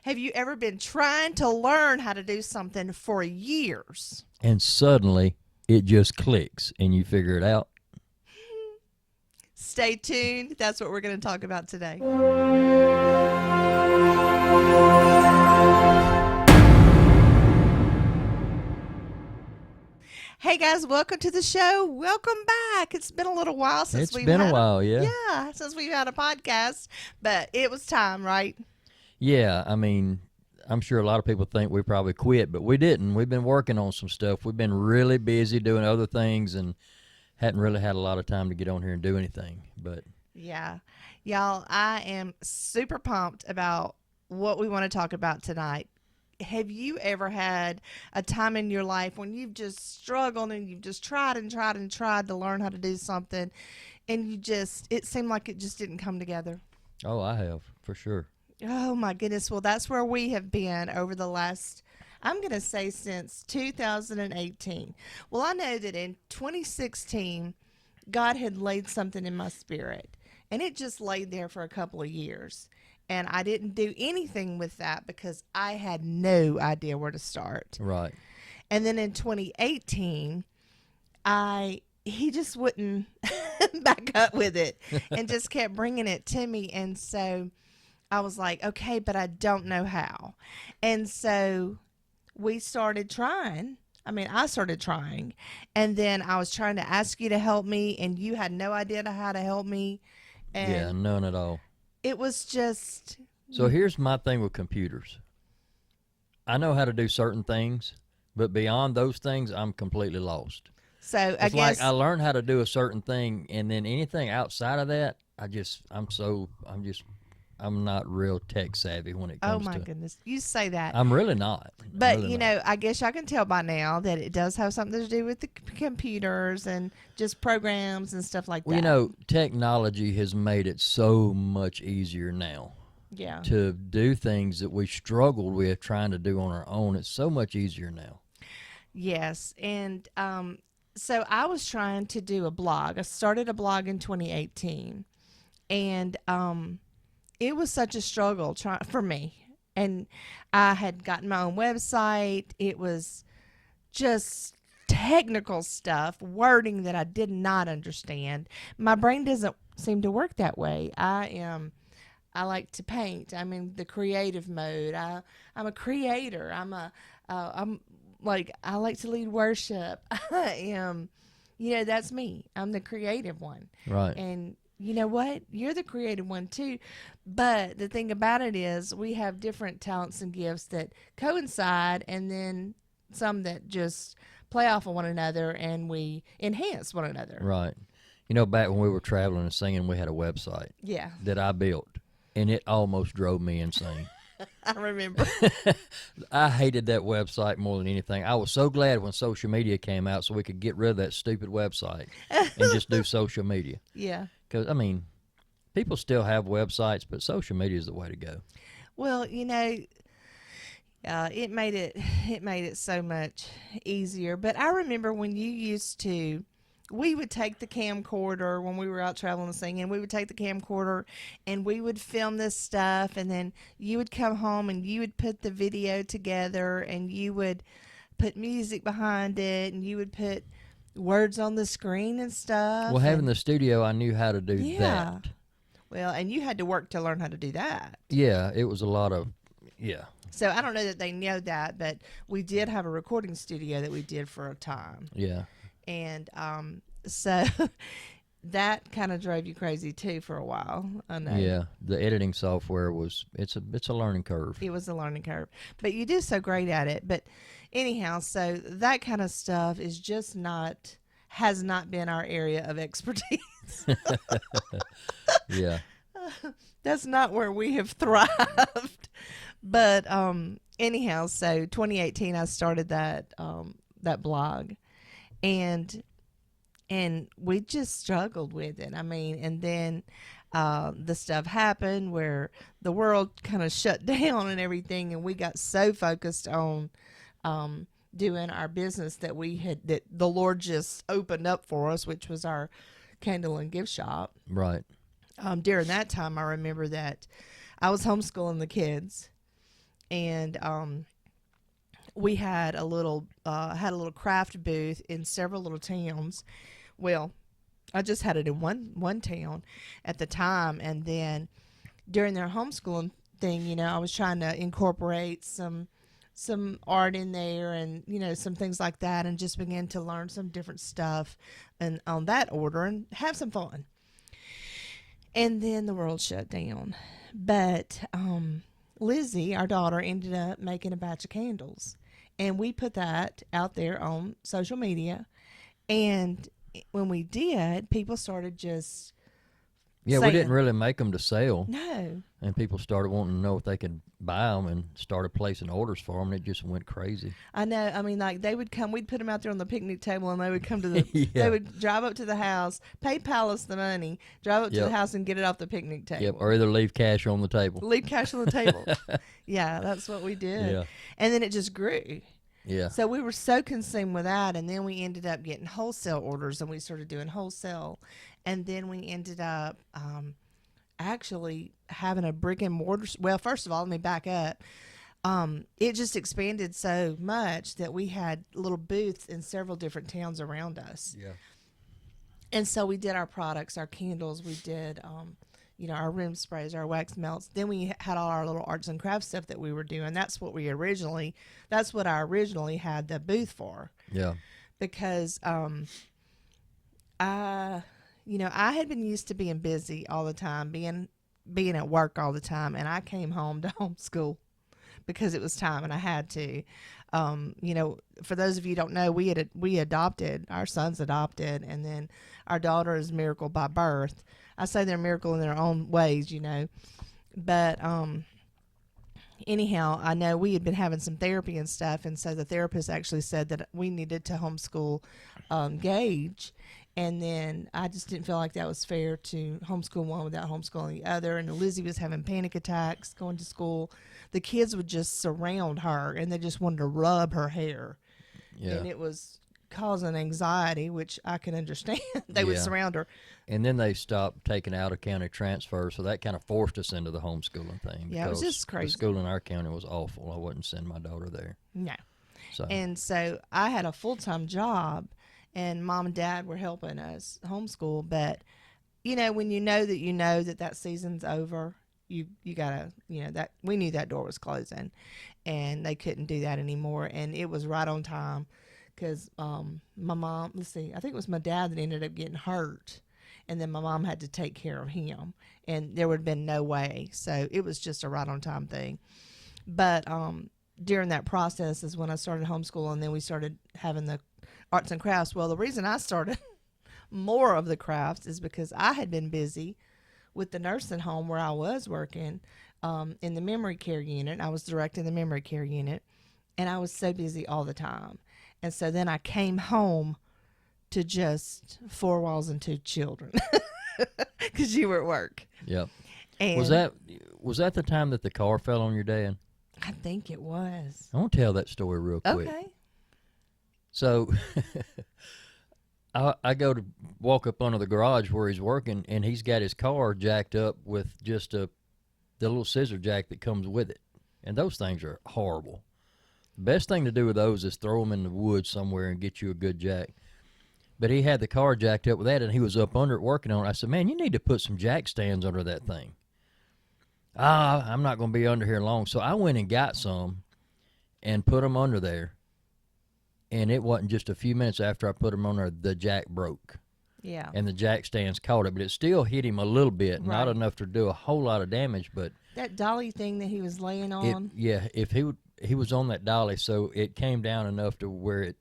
Have you ever been trying to learn how to do something for years? And suddenly it just clicks and you figure it out. Stay tuned. That's what we're going to talk about today. Hey guys, welcome to the show. Welcome back. It's been a little while since It's been a while, yeah. since we've had a podcast, but it was time, right? Yeah, I mean, I'm sure a lot of people think we probably quit, but we didn't. We've been working on some stuff. We've been really busy doing other things and hadn't really had a lot of time to get on here and do anything. But Yeah. Y'all, I am super pumped about what we want to talk about tonight. Have you ever had a time in your life when you've just struggled and you've just tried and tried and tried to learn how to do something and it seemed like it just didn't come together? oh, I have, for sure. Oh my goodness. Well, that's where we have been over the last, I'm going to say since 2018. Well, I know that in 2016, God had laid something in my spirit, and it just laid there for a couple of years. And I didn't do anything with that because I had no idea where to start. Right. And then in 2018, he just wouldn't back up with it and just kept bringing it to me. And so I was like, okay, but I don't know how. And so we started trying. I started trying. And then I was trying to ask you to help me, and you had no idea how to help me. And Yeah, none at all. it was just, So here's my thing with computers. I know how to do certain things, but beyond those things, I'm completely lost. so I It's guess, like I learned how to do a certain thing, and then anything outside of that, I'm not real tech savvy when it oh comes my to. goodness, you say that. I'm really not. I'm But, really not. I guess y'all can tell by now that it does have something to do with the computers and just programs and stuff like Well, that. technology has made it so much easier now Yeah. to do things that we struggled with trying to do on our own. It's so much easier now. Yes. And so I was trying to do a blog. I started a blog in 2018. And it was such a struggle for me. And I had gotten my own website. It was just technical stuff, wording that I did not understand. My brain doesn't seem to work that way. I like to paint. I'm in the creative mode. I'm a creator. I'm like, I like to lead worship. I am, that's me. I'm the creative one. Right. And you know what? You're the creative one too. But the thing about it is we have different talents and gifts that coincide, and then some that just play off of one another, and we enhance one another. Right. Back when we were traveling and singing, we had a website Yeah. that I built, and it almost drove me insane. I remember. I hated that website more than anything. I was so glad when social media came out so we could get rid of that stupid website and just do social media. Yeah. Because, people still have websites, but social media is the way to go. Well, it made it so much easier. But I remember when we would take the camcorder when we were out traveling and singing. We would take the camcorder and we would film this stuff, and then you would come home and you would put the video together, and you would put music behind it, and you would put words on the screen and stuff. Well, having the studio, I knew how to do Yeah. that. Well, and you had to work to learn how to do that. Yeah, it was a lot of, yeah. So I don't know that they know that, but we did have a recording studio that we did for a time. Yeah. And so that kind of drove you crazy too for a while. I know. Yeah, the editing software it's a learning curve. It was a learning curve, but you do so great at it. But anyhow, so that kind of stuff has not been our area of expertise. Yeah. That's not where we have thrived. But anyhow, so 2018 I started that blog, and we just struggled with it. And then the stuff happened where the world kind of shut down and everything, and we got so focused on doing our business that the Lord just opened up for us, which was our candle and gift shop. Right. During that time, I remember that I was homeschooling the kids, and we had a little craft booth in several little towns. Well, I just had it in one town at the time, and then during their homeschooling thing, I was trying to incorporate some art in there, and some things like that, and just begin to learn some different stuff and on that order and have some fun. And then the world shut down. But Lizzie, our daughter, ended up making a batch of candles. And we put that out there on social media. And when we did, people started just Yeah, we saying, didn't really make them to sell, no. and people started wanting to know if they could buy them and started placing orders for them, and it just went crazy. I know. I mean, like, they would come, we'd put them out there on the picnic table, and they would come to the, Yeah. they would drive up to the house, PayPal us the money, drive up to the Yep. house and get it off the picnic table. Yep, or either leave cash on the table. Leave cash on the table. Yeah, that's what we did. Yeah. And then it just grew. Yeah. So we were so consumed with that, and then we ended up getting wholesale orders, and we started doing wholesale. And then we ended up actually having a brick and mortar. Well, first of all, let me back up. It just expanded so much that we had little booths in several different towns around us. Yeah. And so we did our products, our candles, we did, our room sprays, our wax melts. Then we had all our little arts and crafts stuff that we were doing. That's what I originally had the booth for. Yeah. Because, I had been used to being busy all the time, being at work all the time, and I came home to homeschool because it was time and I had to. For those of you who don't know, we adopted, our son's adopted, and then our daughter is miracle by birth. I say they're miracle in their own ways, but anyhow, I know we had been having some therapy and stuff, and so the therapist actually said that we needed to homeschool Gage. And then I just didn't feel like that was fair to homeschool one without homeschooling the other. And Lizzie was having panic attacks going to school. The kids would just surround her, and they just wanted to rub her hair. Yeah. And it was causing anxiety, which I can understand. They would Yeah. surround her. And then they stopped taking out-of-county transfers, so that kind of forced us into the homeschooling thing. Yeah, it was because just crazy. The school in our county was awful. I wouldn't send my daughter there. No. So And so I had a full-time job, and Mom and Dad were helping us homeschool. But, when you know that season's over, you gotta, that we knew that door was closing, and they couldn't do that anymore. And it was right on time because my mom, let's see, I think it was my dad that ended up getting hurt, and then my mom had to take care of him, and there would have been no way. So it was just a right on time thing. But during that process is when I started homeschooling, and then we started having the arts and crafts. Well, the reason I started more of the crafts is because I had been busy with the nursing home where I was working in the memory care unit. I was directing the memory care unit, and I was so busy all the time. And so then I came home to just 4 walls and 2 children because you were at work. Yep. And Was that the time that the car fell on your dad? I think it was. I want to tell that story real quick. Okay. So I go to walk up under the garage where he's working, and he's got his car jacked up with just the little scissor jack that comes with it. And those things are horrible. The best thing to do with those is throw them in the woods somewhere and get you a good jack. But he had the car jacked up with that, and he was up under it working on it. I said, man, you need to put some jack stands under that thing. I'm not going to be under here long. So I went and got some and put them under there. And it wasn't just a few minutes after I put them on there, the jack broke. Yeah. And the jack stands caught it, but it still hit him a little bit, not Right. enough to do a whole lot of damage. But That dolly thing that he was laying on. if he was on that dolly, so it came down enough to where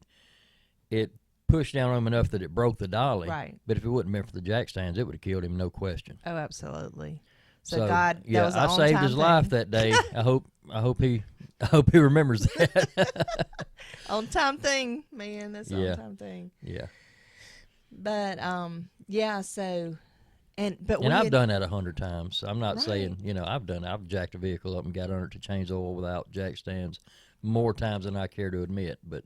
it pushed down on him enough that it broke the dolly. Right. But if it wouldn't have been for the jack stands, it would have killed him, no question. Oh, absolutely. So God, yeah, that was I an saved on-time his thing. life that day. I hope he remembers that. On time thing, man. That's an Yeah. on time thing. Yeah. But yeah. So, but we And I've had- done that 100 times. I'm not Right. saying, I've jacked a vehicle up and got under it to change oil without jack stands more times than I care to admit. But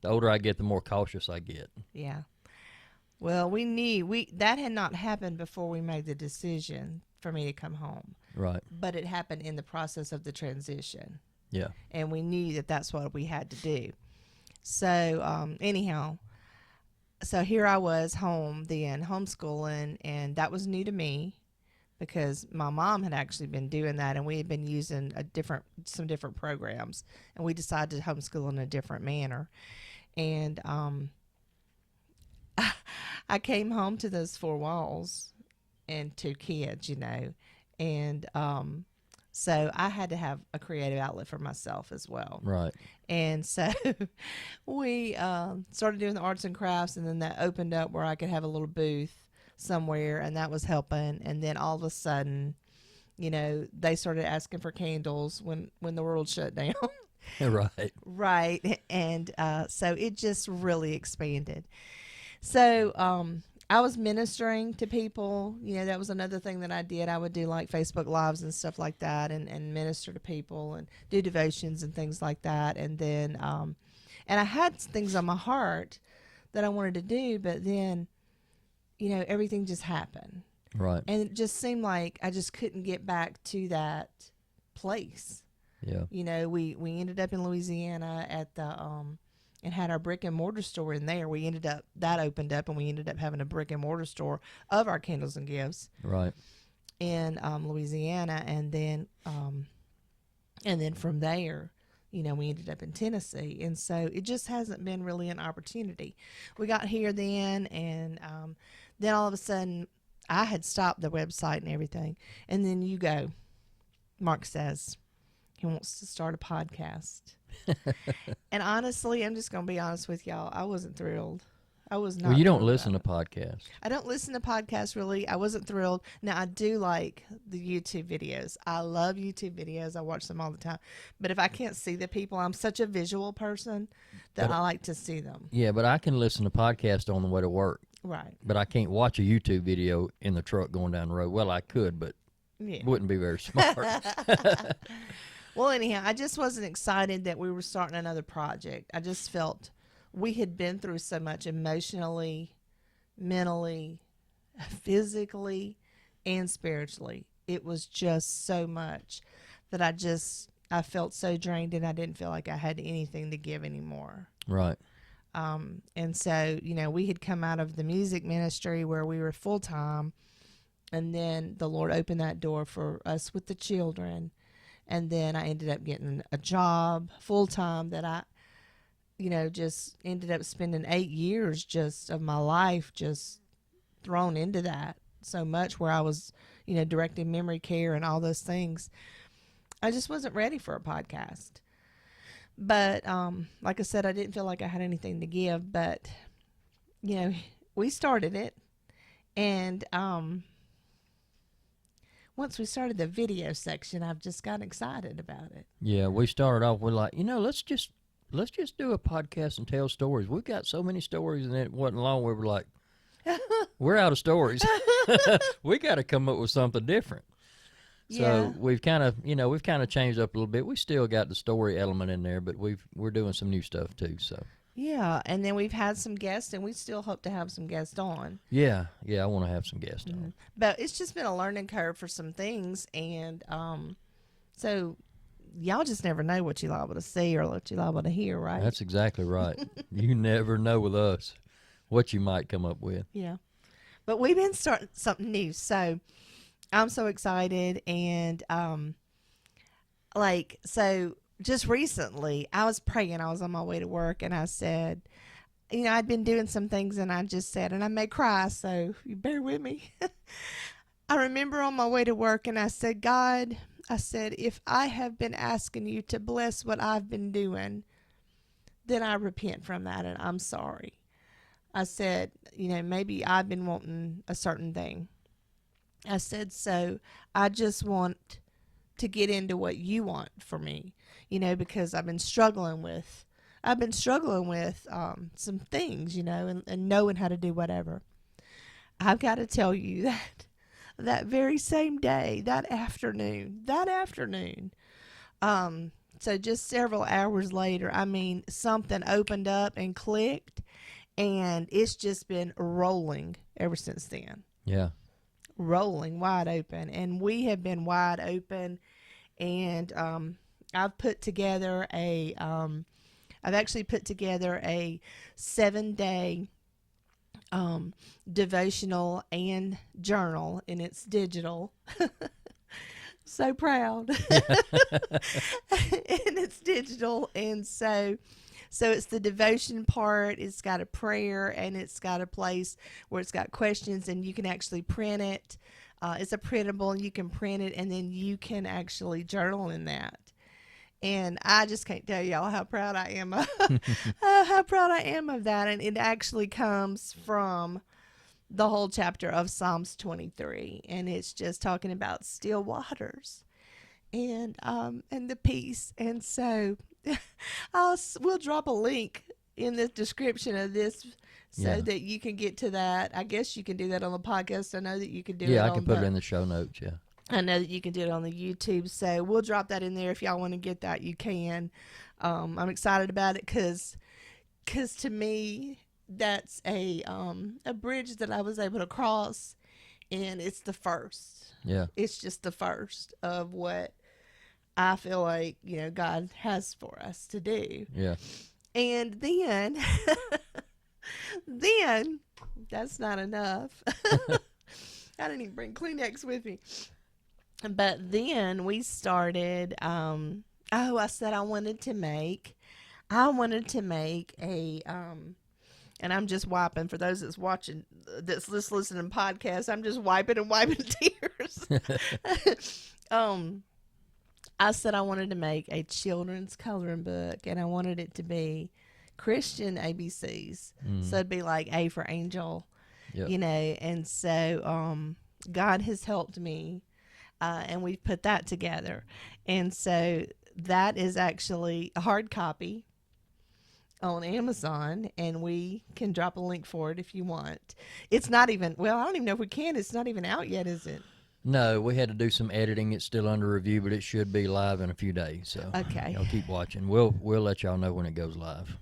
the older I get, the more cautious I get. Yeah. Well, that had not happened before we made the decision for me to come home, Right. but it happened in the process of the transition. Yeah. And we knew that that's what we had to do. So anyhow, so here I was home then homeschooling, and that was new to me because my mom had actually been doing that, and we had been using some different programs, and we decided to homeschool in a different manner. And I came home to those four walls and two kids, and so I had to have a creative outlet for myself as well. Right. And so we started doing the arts and crafts, and then that opened up where I could have a little booth somewhere, and that was helping. And then all of a sudden, they started asking for candles when the world shut down. Right. Right. And so it just really expanded. So I was ministering to people. That was another thing that I did. I would do like Facebook Lives and stuff like that, and minister to people and do devotions and things like that. And then, and I had things on my heart that I wanted to do, but then, everything just happened. Right. And it just seemed like I just couldn't get back to that place. Yeah. We ended up in Louisiana at the, and had our brick and mortar store in there. That opened up, and we ended up having a brick and mortar store of our candles and gifts. Right. In Louisiana, and then from there, we ended up in Tennessee, and so it just hasn't been really an opportunity. We got here then, and then all of a sudden, I had stopped the website and everything, and then Mark says he wants to start a podcast. And honestly, I'm just going to be honest with y'all. I wasn't thrilled. I was not. Well, you don't thrilled listen to about it. podcasts. I don't listen to podcasts really. I wasn't thrilled. Now, I do like the YouTube videos. I love YouTube videos. I watch them all the time. But if I can't see the people, I'm such a visual person that I like to see them. Yeah, but I can listen to podcasts on the way to work. Right. But I can't watch a YouTube video in the truck going down the road. Well, I could, but Yeah. wouldn't be very smart. Well, anyhow, I just wasn't excited that we were starting another project. I just felt we had been through so much emotionally, mentally, physically, and spiritually. It was just so much that I felt so drained, and I didn't feel like I had anything to give anymore. Right. And so, we had come out of the music ministry where we were full time, and then the Lord opened that door for us with the children. And then I ended up getting a job full time that I, just ended up spending 8 years just of my life just thrown into that so much, where I was, directing memory care and all those things. I just wasn't ready for a podcast. But like I said, I didn't feel like I had anything to give. But, we started it. And once we started the video section, I've just got excited about it. Yeah, we started off with like, let's just do a podcast and tell stories. We've got so many stories, and it wasn't long. We were like, we're out of stories. We got to come up with something different. Yeah. So we've kind of changed up a little bit. We still got the story element in there, but we're doing some new stuff too. So. Yeah, and then we've had some guests, and we still hope to have some guests on. Yeah, I want to have some guests on. But it's just been a learning curve for some things, and so y'all just never know what you're liable to see or what you're liable to hear, right? That's exactly right. You never know with us what you might come up with. Yeah. But we've been starting something new, so I'm so excited, and so just recently, I was praying. I was on my way to work, and I said, I'd been doing some things, and I just said, and I may cry, so you bear with me. I remember on my way to work, and I said, God, if I have been asking you to bless what I've been doing, then I repent from that, and I'm sorry. I said, maybe I've been wanting a certain thing. I said, so I just want to get into what you want for me, because I've been struggling with some things, and knowing how to do whatever. I've got to tell you that very same day, that afternoon, so just several hours later, something opened up and clicked, and it's just been rolling ever since then. Yeah. Rolling wide open, and we have been wide open, and I've put together I've actually put together a 7-day devotional and journal, and it's digital. So proud. And it's digital, and so it's the devotion part. It's got a prayer, and it's got a place where it's got questions, and you can actually print it. It's a printable, and you can print it, and then you can actually journal in that. And I just can't tell y'all how proud I am of how proud I am of that. And it actually comes from the whole chapter of Psalms 23, and it's just talking about still waters and the peace. And so we'll drop a link in the description of this so that you can get to that. I guess you can do that on the podcast. I know that you can do it. Yeah, I can put it in the show notes. Yeah. I know that you can do it on the YouTube, so we'll drop that in there. If y'all want to get that, you can. I'm excited about it because to me, that's a bridge that I was able to cross, and it's the first. Yeah. It's just the first of what I feel like, God has for us to do. Yeah. And then, that's not enough. I didn't even bring Kleenex with me. But then we started, I said I wanted to make a, and I'm just wiping, for those that's watching, that's just listening to podcasts, I'm just wiping tears. I said I wanted to make a children's coloring book, and I wanted it to be Christian ABCs. So it'd be like A for Angel, and so God has helped me. And we've put that together. And so that is actually a hard copy on Amazon, and we can drop a link for it if you want. It's not even, I don't even know if we can. It's not even out yet, is it? No, we had to do some editing. It's still under review, but it should be live in a few days. So okay, y'all keep watching. We'll let y'all know when it goes live.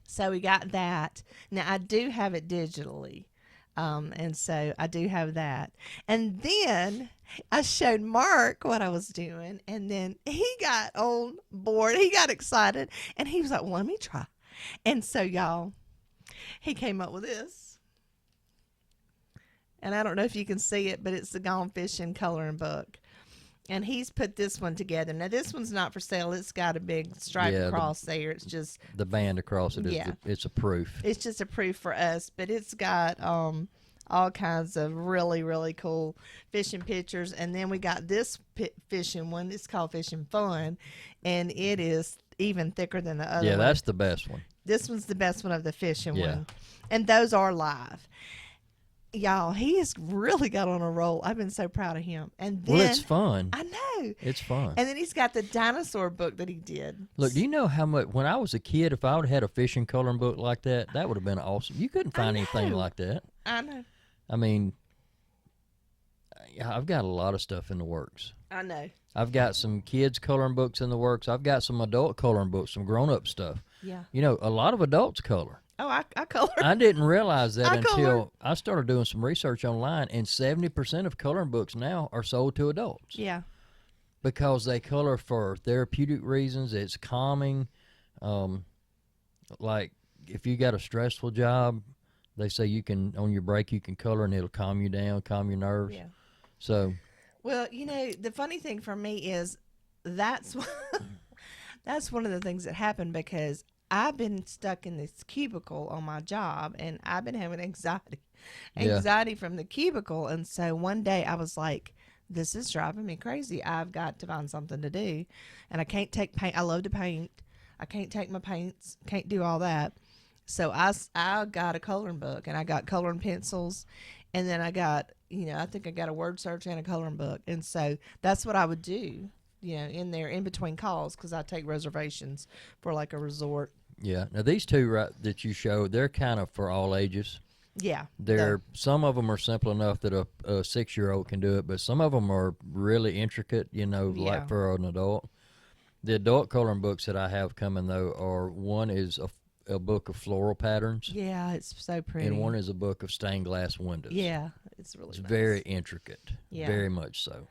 So we got that. Now I do have it digitally. And so I do have that. And then I showed Mark what I was doing, and then he got on board. He got excited, and he was like, well, let me try. And so, y'all, he came up with this. And I don't know if you can see it, but it's the Gone Fishing coloring book. And he's put this one together. Now, this one's not for sale. It's got a big stripe across there. It's just the band across it. It's a proof. It's just a proof for us, but it's got all kinds of really, really cool fishing pictures. And then we got this fishing one. It's called Fishing Fun, and it is even thicker than the other one. Yeah, that's the best one. This one's the best one of the fishing one. And those are live. Y'all, he has really got on a roll. I've been so proud of him. And then, well, it's fun. I know. It's fun. And then he's got the dinosaur book that he did. Look, do you know how much, when I was a kid, if I would have had a fishing coloring book like that, that would have been awesome. You couldn't find anything like that. I know. I mean, I've got a lot of stuff in the works. I know. I've got some kids coloring books in the works. I've got some adult coloring books, some grown-up stuff. Yeah. You know, a lot of adults color. Oh, I color. I didn't realize that until I started doing some research online, and 70% of coloring books now are sold to adults. Yeah. Because they color for therapeutic reasons. It's calming. Like, if you got a stressful job, they say you can, on your break, you can color, and it'll calm you down, calm your nerves. Yeah. So. Well, you know, the funny thing for me is that's one of the things that happened, because I've been stuck in this cubicle on my job, and I've been having anxiety from the cubicle. And so one day I was like, this is driving me crazy. I've got to find something to do, and I can't take paint. I love to paint. I can't take my paints, can't do all that. So I got a coloring book, and I got coloring pencils, and then I got, I think I got a word search and a coloring book. And so that's what I would do, in there in between calls, because I take reservations for like a resort. Yeah. Now, these two that you showed, they're kind of for all ages. Yeah. Some of them are simple enough that a 6-year-old can do it, but some of them are really intricate, like for an adult. The adult coloring books that I have coming, though, one is a book of floral patterns. Yeah, it's so pretty. And one is a book of stained glass windows. Yeah, it's really nice. Very intricate. Yeah. Very much so.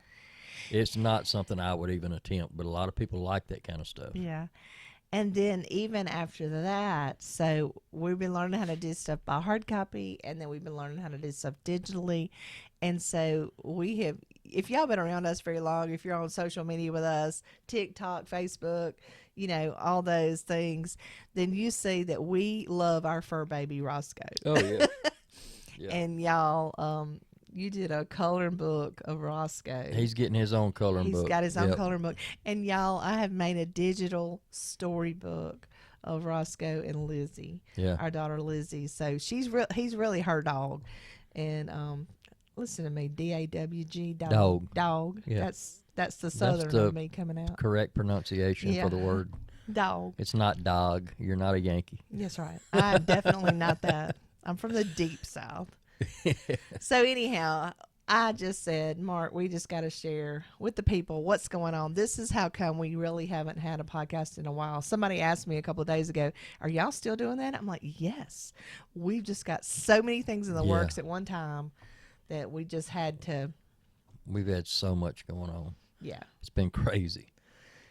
It's not something I would even attempt, but a lot of people like that kind of stuff. Yeah. And then even after that, so we've been learning how to do stuff by hard copy, and then we've been learning how to do stuff digitally. And so we have, if y'all been around us very long, if you're on social media with us, TikTok, Facebook, all those things, then you see that we love our fur baby Roscoe. Oh, yeah. Yeah. And y'all, you did a coloring book of Roscoe. He's getting his own coloring book. He's got his own Yep. coloring book. And y'all, I have made a digital storybook of Roscoe and Lizzie, Yeah. our daughter Lizzie. So he's really her dog. And listen to me, DAWG, dog. Dog. Yeah. That's the southern the of me coming out. Correct pronunciation Yeah. for the word. Dog. It's not dog. You're not a Yankee. That's right. I'm definitely not that. I'm from the deep South. So anyhow, I just said, Mark, we just got to share with the people what's going on. This is how come we really haven't had a podcast in a while. Somebody asked me a couple of days ago, are y'all still doing that? I'm like, yes. We've just got so many things in the Yeah. works at one time that we just had to. We've had so much going on. Yeah. It's been crazy.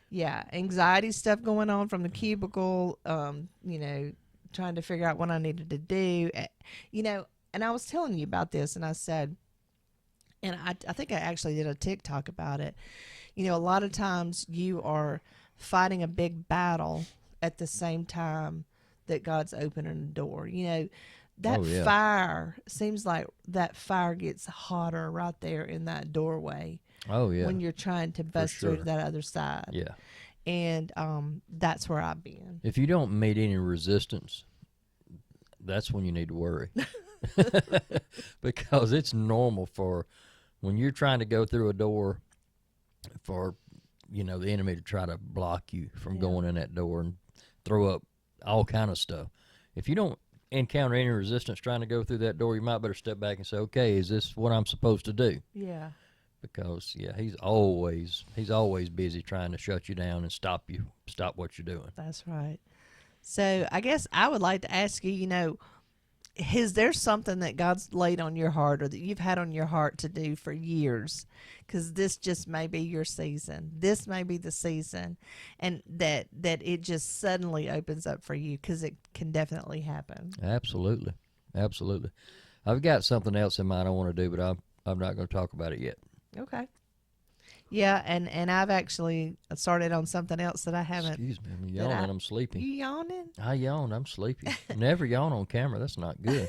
Yeah. Anxiety stuff going on from the cubicle, trying to figure out what I needed to do. And I was telling you about this, and I said, and I think I actually did a TikTok about it. A lot of times you are fighting a big battle at the same time that God's opening a door. That Oh, yeah. fire seems like that fire gets hotter right there in that doorway Oh, yeah. when you're trying to bust through sure. to that other side. Yeah. And that's where I've been. If you don't meet any resistance, that's when you need to worry. Because it's normal for when you're trying to go through a door for, the enemy to try to block you from Yeah. going in that door and throw up all kind of stuff. If you don't encounter any resistance trying to go through that door, you might better step back and say, okay, is this what I'm supposed to do? Yeah. Because he's always busy trying to shut you down and stop what you're doing. That's right. So I guess I would like to ask you, is there something that God's laid on your heart or that you've had on your heart to do for years? Because this just may be your season. This may be the season. And that it just suddenly opens up for you, because it can definitely happen. Absolutely. I've got something else in mind I want to do, but I'm not going to talk about it yet. Okay. Yeah, and I've actually started on something else that I haven't. Excuse me, I'm yawning. I'm sleepy. You yawning? I yawn. I'm sleepy. Never yawn on camera. That's not good.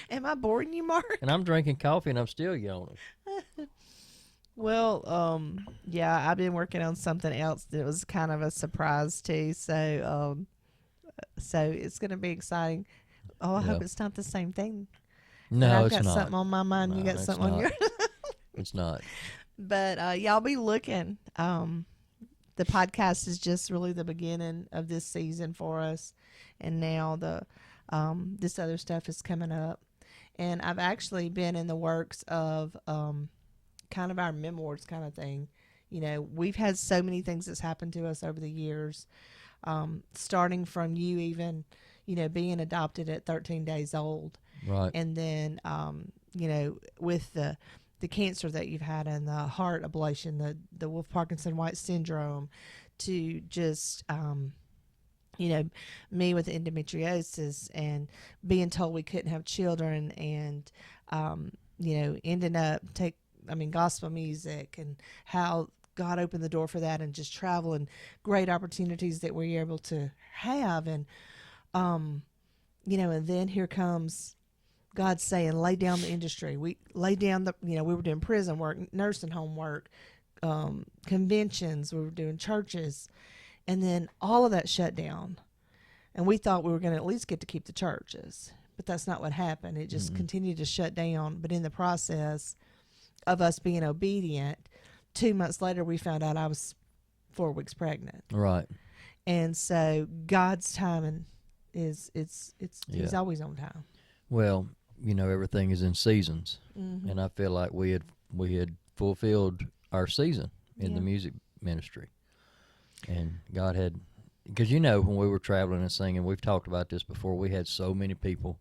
Am I boring you, Mark? And I'm drinking coffee and I'm still yawning. Well, yeah, I've been working on something else that was kind of a surprise too. So it's going to be exciting. Oh, I hope Yeah. it's not the same thing. No, I've it's got not. something on my mind. You No, got it's something on not. your. It's not. But y'all be looking. The podcast is just really the beginning of this season for us, and now this other stuff is coming up. And I've actually been in the works of kind of our memoirs kind of thing. We've had so many things that's happened to us over the years, starting from you even, being adopted at 13 days old. Right. And then, with the cancer that you've had and the heart ablation, the Wolff Parkinson White syndrome, to just, me with endometriosis and being told we couldn't have children, and, ending up gospel music, and how God opened the door for that, and just travel and great opportunities that we were able to have. And, and then here comes God saying, lay down the industry. We lay down we were doing prison work, nursing home work, conventions, we were doing churches, and then all of that shut down. And we thought we were going to at least get to keep the churches, but that's not what happened. It just continued to shut down. But in the process of us being obedient, 2 months later, we found out I was 4 weeks pregnant. Right. And so God's timing he's always on time. Well, everything is in seasons, Mm-hmm. and I feel like we had fulfilled our season in Yeah. the music ministry, and God had, because when we were traveling and singing, we've talked about this before. We had so many people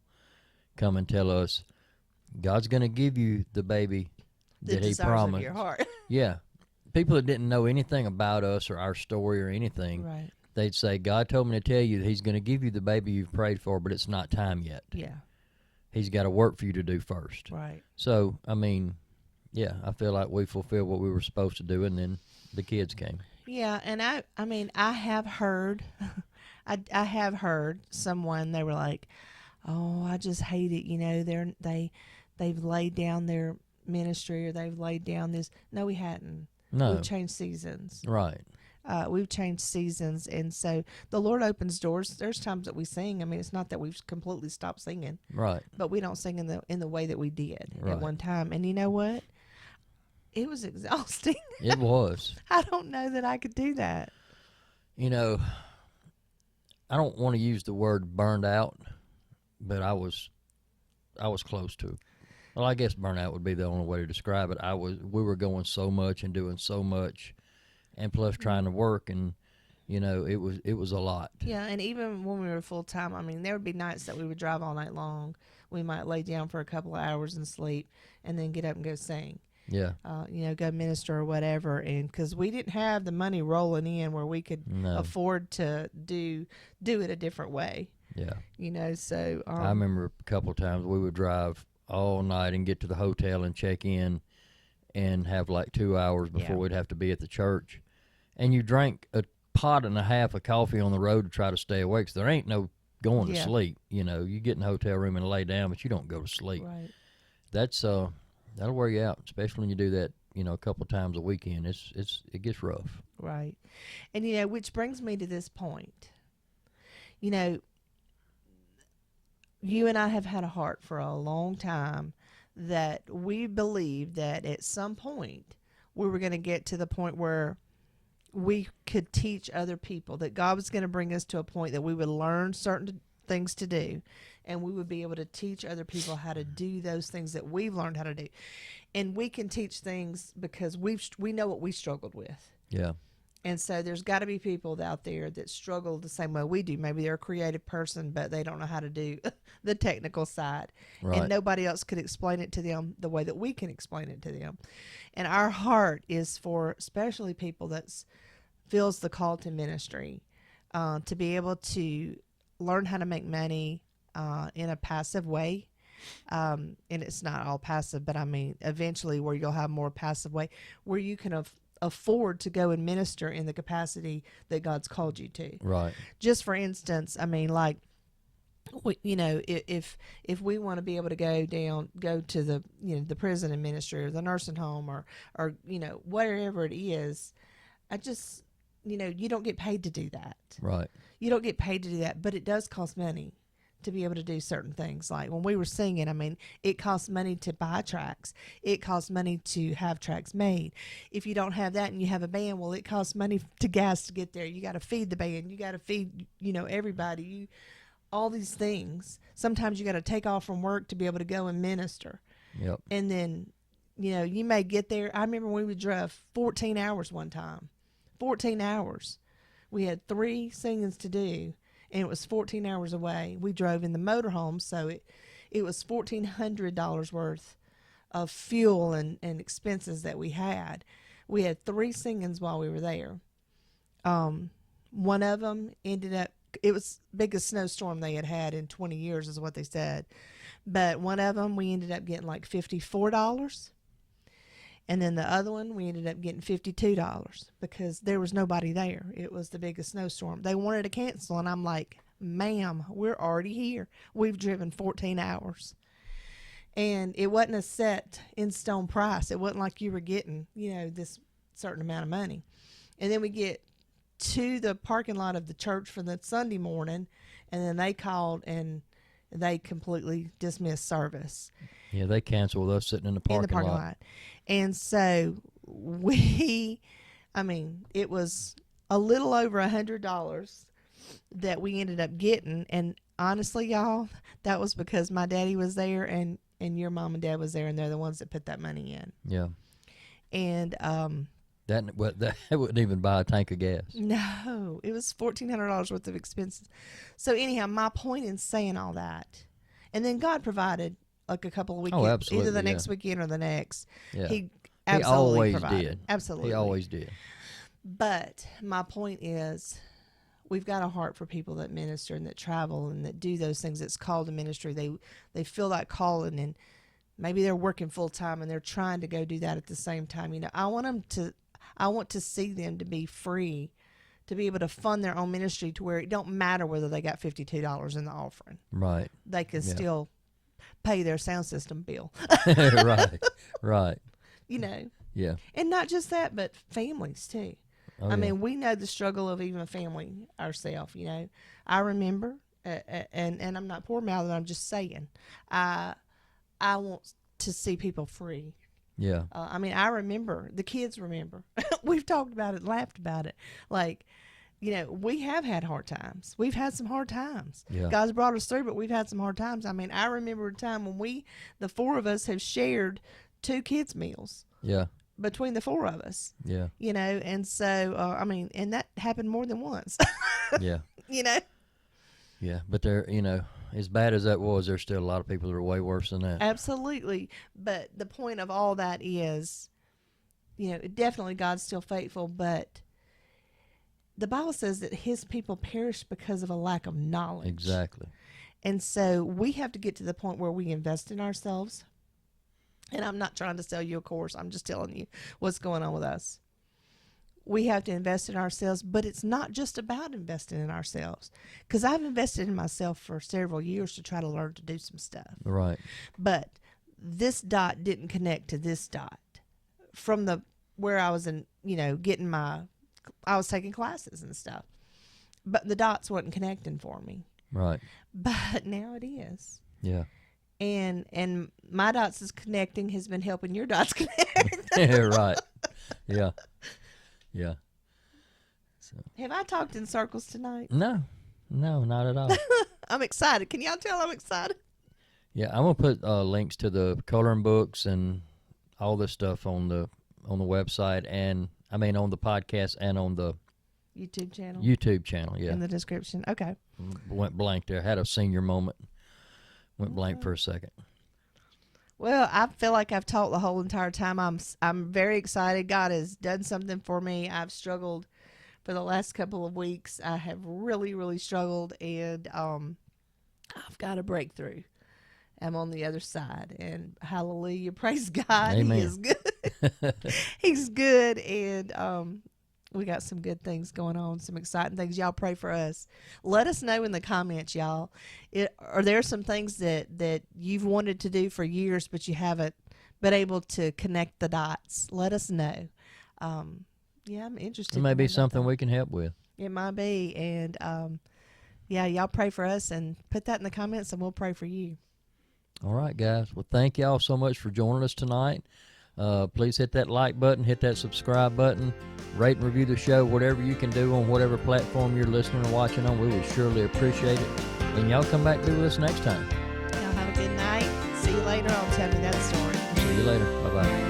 come and tell us, God's going to give you the baby The that he desires promised. of your heart. Yeah. People that didn't know anything about us or our story or anything, Right. they'd say, God told me to tell you that he's going to give you the baby you've prayed for, but it's not time yet. Yeah. He's got a work for you to do first. Right. So, I mean, yeah, I feel like we fulfilled what we were supposed to do, and then the kids came. Yeah, and I mean, I have heard, I have heard someone, they were like, "Oh, I just hate it. You know, they've laid down their ministry, or they've laid down this." No, we hadn't. No. We've changed seasons. Right. We've changed seasons, and so the Lord opens doors. There's times that we sing. I mean, it's not that we've completely stopped singing, Right. but we don't sing in the way that we did Right. at one time. And you know what? It was exhausting. It was. I don't know that I could do that. You know, I don't want to use the word burned out, but I was close to. Well, I guess burnout would be the only way to describe it. We were going so much and doing so much, and plus trying to work, and you know, it was a lot. Yeah, and even when we were full time, I mean, there would be nights that we would drive all night long. We might lay down for a couple of hours and sleep, and then get up and go sing. Yeah. You know, go minister or whatever, and because we didn't have the money rolling in where we could No. afford to do it a different way. Yeah. You know, so I remember a couple of times we would drive all night and get to the hotel and check in and have like 2 hours before Yeah. we'd have to be at the church. And you drank a pot and a half of coffee on the road to try to stay awake. So there ain't no going to Yeah. sleep. You know, you get in the hotel room and lay down, but you don't go to sleep. right. That's that'll wear you out, especially when you do that, you know, a couple of times a weekend. It gets rough. Right. And, you know, which brings me to this point. You know, you and I have had a heart for a long time that we believed that at some point we were going to get to the point where we could teach other people, that God was going to bring us to a point that we would learn certain things to do, and we would be able to teach other people how to do those things that we've learned how to do. And we can teach things because we know what we struggled with. Yeah. And so there's got to be people out there that struggle the same way we do. Maybe they're a creative person, but they don't know how to do the technical side. Right. And nobody else could explain it to them the way that we can explain it to them. And our heart is for especially people that feels the call to ministry, to be able to learn how to make money in a passive way. And it's not all passive, but I mean, eventually where you'll have more passive way where you can afford to go and minister in the capacity that God's called you to. Right. Just for instance, I mean, like, you know, if we want to be able to go to the, you know, the prison and ministry or the nursing home or, you know, wherever it is, I just, you know, you don't get paid to do that. Right. You don't get paid to do that, but it does cost money to be able to do certain things. Like when we were singing, I mean, it costs money to buy tracks. It costs money to have tracks made. If you don't have that and you have a band, well, it costs money to gas to get there. You got to feed the band. You got to feed, you know, everybody. All these things. Sometimes you got to take off from work to be able to go and minister. Yep. And then, you know, you may get there. I remember when we drove 14 hours one time. 14 hours. We had 3 singings to do, and it was 14 hours away. We drove in the motorhome, so it was $1,400 worth of fuel and expenses that we had. We had 3 singings while we were there. One of them ended up, it was the biggest snowstorm they had in 20 years is what they said. But one of them, we ended up getting like $54. And then the other one, we ended up getting $52 because there was nobody there. It was the biggest snowstorm. They wanted to cancel, and I'm like, ma'am, we're already here. We've driven 14 hours. And it wasn't a set in stone price. It wasn't like you were getting, you know, this certain amount of money. And then we get to the parking lot of the church for the Sunday morning, and then they called and they completely dismissed service. Yeah, they canceled with us sitting in the parking lot. And so it was a little over $100 that we ended up getting. And honestly, y'all, that was because my daddy was there and your mom and dad was there, and they're the ones that put that money in. Yeah. And that wouldn't even buy a tank of gas. no, it was $1,400 worth of expenses. So anyhow, my point in saying all that, and then God provided like a couple of Oh, weekends, absolutely, either the yeah. next weekend or the next. Yeah. He absolutely always provided. did. Absolutely. He always did. But my point is, we've got a heart for people that minister and that travel and that do those things. It's called a ministry. They feel that calling, and maybe they're working full time and they're trying to go do that at the same time. You know, I want to see them to be free, to be able to fund their own ministry to where it don't matter whether they got $52 in the offering. Right. They can Yeah. still pay their sound system bill. Right. Right. You know, Yeah. and not just that, but families too. Oh, I yeah. mean, we know the struggle of even a family ourselves. You know, I remember, and I'm not poor mouthing. I'm just saying, I want to see people free. Yeah. I mean, I remember, the kids remember. We've talked about it, laughed about it. Like, you know, we have had hard times. We've had some hard times. Yeah. God's brought us through, but we've had some hard times. I mean, I remember a time when the four of us, have shared 2 kids' meals Yeah. between the 4 of us. Yeah. You know, and so, I mean, and that happened more than once. Yeah. You know? Yeah. But there, as bad as that was, there's still a lot of people that are way worse than that. Absolutely. But the point of all that is, definitely God's still faithful, but the Bible says that his people perish because of a lack of knowledge. Exactly. And so we have to get to the point where we invest in ourselves. And I'm not trying to sell you a course. I'm just telling you what's going on with us. We have to invest in ourselves, but it's not just about investing in ourselves. Because I've invested in myself for several years to try to learn to do some stuff. Right. But this dot didn't connect to this dot from where I was in, I was taking classes and stuff. But the dots wasn't connecting for me. Right. But now it is. Yeah. And my dots is connecting has been helping your dots connect. Right. Yeah. Yeah. So. Have I talked in circles tonight? No, not at all. I'm excited. Can y'all tell I'm excited? Yeah, I'm gonna put links to the coloring books and all this stuff on the website, and I mean on the podcast and on the YouTube channel. Yeah. In the description. Okay. Went blank there. Had a senior moment. Went blank for a second. Well, I feel like I've talked the whole entire time. I'm very excited. God has done something for me. I've struggled for the last couple of weeks. I have really, really struggled, and I've got a breakthrough. I'm on the other side, and hallelujah, praise God. Amen. He is good. He's good, and we got some good things going on, some exciting things. Y'all pray for us. Let us know in the comments, y'all. Are there some things that you've wanted to do for years, but you haven't been able to connect the dots? Let us know. Yeah, I'm interested. It may be in that. something we can help with. It might be, and yeah, y'all pray for us and put that in the comments, and we'll pray for you. All right, guys. Well, thank y'all so much for joining us tonight. Please hit that like button, hit that subscribe button, rate and review the show, whatever you can do on whatever platform you're listening or watching on. We would surely appreciate it. And y'all come back to us next time. Y'all have a good night. See you later on Tell Me That Story. See you later. Bye-bye.